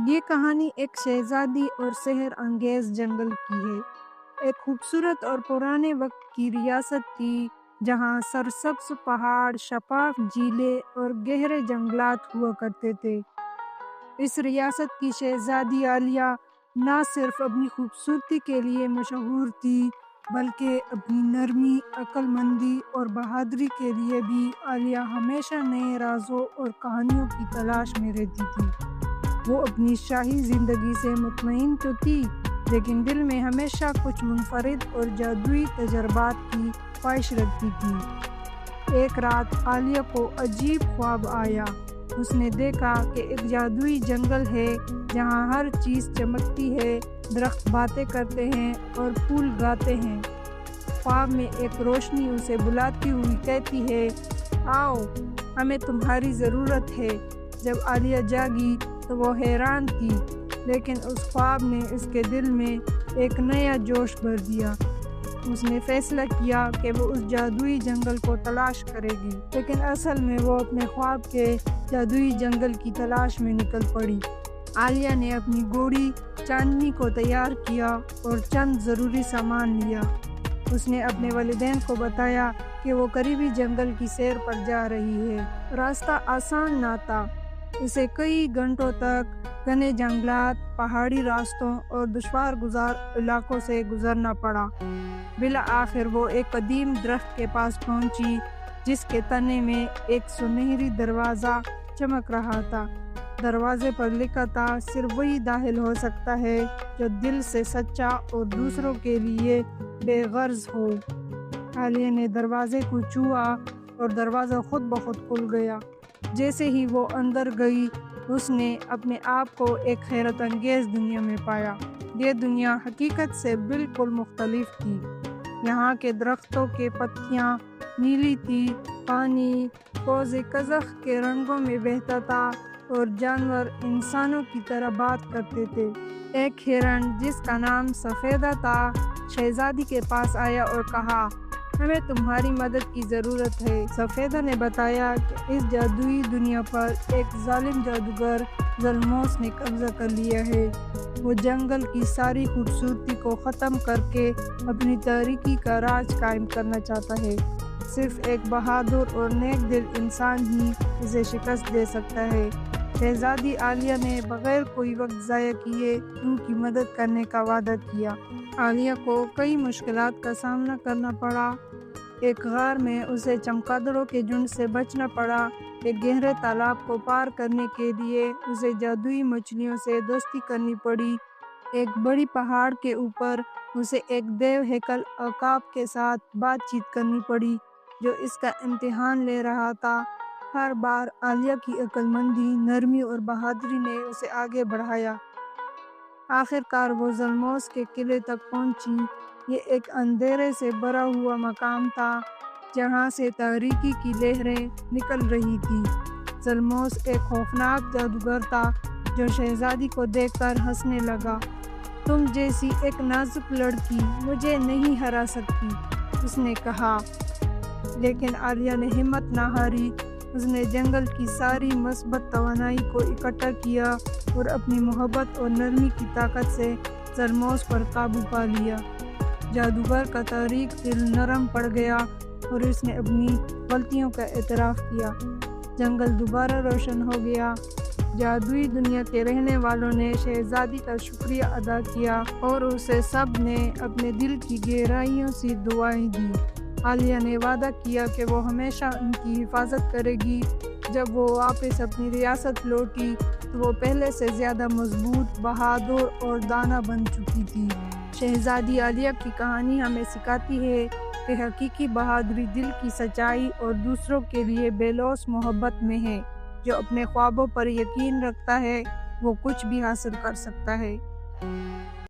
یہ کہانی ایک شہزادی اور سحر انگیز جنگل کی ہے۔ ایک خوبصورت اور پرانے وقت کی ریاست تھی جہاں سرسبز پہاڑ، شفاف جھیلیں اور گہرے جنگلات ہوا کرتے تھے۔ اس ریاست کی شہزادی عالیہ نہ صرف اپنی خوبصورتی کے لیے مشہور تھی بلکہ اپنی نرمی، عقل مندی اور بہادری کے لیے بھی۔ عالیہ ہمیشہ نئے رازوں اور کہانیوں کی تلاش میں رہتی تھی۔ وہ اپنی شاہی زندگی سے مطمئن تو تھی لیکن دل میں ہمیشہ کچھ منفرد اور جادوئی تجربات کی خواہش رکھتی تھی۔ ایک رات عالیہ کو عجیب خواب آیا۔ اس نے دیکھا کہ ایک جادوئی جنگل ہے جہاں ہر چیز چمکتی ہے، درخت باتیں کرتے ہیں اور پھول گاتے ہیں۔ خواب میں ایک روشنی اسے بلاتی ہوئی کہتی ہے، آؤ، ہمیں تمہاری ضرورت ہے۔ جب عالیہ جاگی تو وہ حیران تھی، لیکن اس خواب نے اس کے دل میں ایک نیا جوش بھر دیا۔ اس نے فیصلہ کیا کہ وہ اس جادوئی جنگل کو تلاش کرے گی، لیکن اصل میں وہ اپنے خواب کے جادوئی جنگل کی تلاش میں نکل پڑی۔ عالیہ نے اپنی گھوڑی چاندنی کو تیار کیا اور چند ضروری سامان لیا۔ اس نے اپنے والدین کو بتایا کہ وہ قریبی جنگل کی سیر پر جا رہی ہے۔ راستہ آسان نہ تھا، اسے کئی گھنٹوں تک گھنے جنگلات، پہاڑی راستوں اور دشوار گزار علاقوں سے گزرنا پڑا۔ بالآخر وہ ایک قدیم درخت کے پاس پہنچی جس کے تنے میں ایک سنہری دروازہ چمک رہا تھا۔ دروازے پر لکھا تھا، صرف وہی داخل ہو سکتا ہے جو دل سے سچا اور دوسروں کے لیے بے غرض ہو۔ عالیہ نے دروازے کو چھوا اور دروازہ خود بخود کھل گیا۔ جیسے ہی وہ اندر گئی، اس نے اپنے آپ کو ایک حیرت انگیز دنیا میں پایا۔ یہ دنیا حقیقت سے بالکل مختلف تھی۔ یہاں کے درختوں کی پتیاں نیلی تھی، پانی کوز قزح کے رنگوں میں بہتا تھا اور جانور انسانوں کی طرح بات کرتے تھے۔ ایک ہرن جس کا نام سفیدہ تھا، شہزادی کے پاس آیا اور کہا، ہمیں تمہاری مدد کی ضرورت ہے۔ سفیدہ نے بتایا کہ اس جادوئی دنیا پر ایک ظالم جادوگر ذلموس نے قبضہ کر لیا ہے۔ وہ جنگل کی ساری خوبصورتی کو ختم کر کے اپنی تاریکی کا راج قائم کرنا چاہتا ہے۔ صرف ایک بہادر اور نیک دل انسان ہی اسے شکست دے سکتا ہے۔ شہزادی عالیہ نے بغیر کوئی وقت ضائع کیے ان کی مدد کرنے کا وعدہ کیا۔ عالیہ کو کئی مشکلات کا سامنا کرنا پڑا۔ ایک غار میں اسے چمگادڑوں کے جھنڈ سے بچنا پڑا۔ ایک گہرے تالاب کو پار کرنے کے لیے اسے جادوئی مچھلیوں سے دوستی کرنی پڑی۔ ایک بڑی پہاڑ کے اوپر اسے ایک دیو ہیکل عقاب کے ساتھ بات چیت کرنی پڑی جو اس کا امتحان لے رہا تھا۔ ہر بار عالیہ کی عقل مندی، نرمی اور بہادری نے اسے آگے بڑھایا۔ آخر کار وہ ذلموس کے قلعے تک پہنچی۔ یہ ایک اندھیرے سے بھرا ہوا مقام تھا جہاں سے تاریکی کی لہریں نکل رہی تھیں۔ ذلموس ایک خوفناک جادوگر تھا جو شہزادی کو دیکھ کر ہنسنے لگا۔ تم جیسی ایک نازک لڑکی مجھے نہیں ہرا سکتی، اس نے کہا۔ لیکن عالیہ نے ہمت نہ ہاری۔ اس نے جنگل کی ساری مثبت توانائی کو اکٹھا کیا اور اپنی محبت اور نرمی کی طاقت سے ذلموس پر قابو پا لیا۔ جادوگر کا تاریک دل نرم پڑ گیا اور اس نے اپنی غلطیوں کا اعتراف کیا۔ جنگل دوبارہ روشن ہو گیا۔ جادوئی دنیا کے رہنے والوں نے شہزادی کا شکریہ ادا کیا اور اسے سب نے اپنے دل کی گہرائیوں سے دعائیں دی۔ عالیہ نے وعدہ کیا کہ وہ ہمیشہ ان کی حفاظت کرے گی۔ جب وہ واپس اپنی ریاست لوٹی تو وہ پہلے سے زیادہ مضبوط، بہادر اور دانا بن چکی تھی۔ شہزادی عالیہ کی کہانی ہمیں سکھاتی ہے کہ حقیقی بہادری دل کی سچائی اور دوسروں کے لیے بے لوث محبت میں ہے۔ جو اپنے خوابوں پر یقین رکھتا ہے وہ کچھ بھی حاصل کر سکتا ہے۔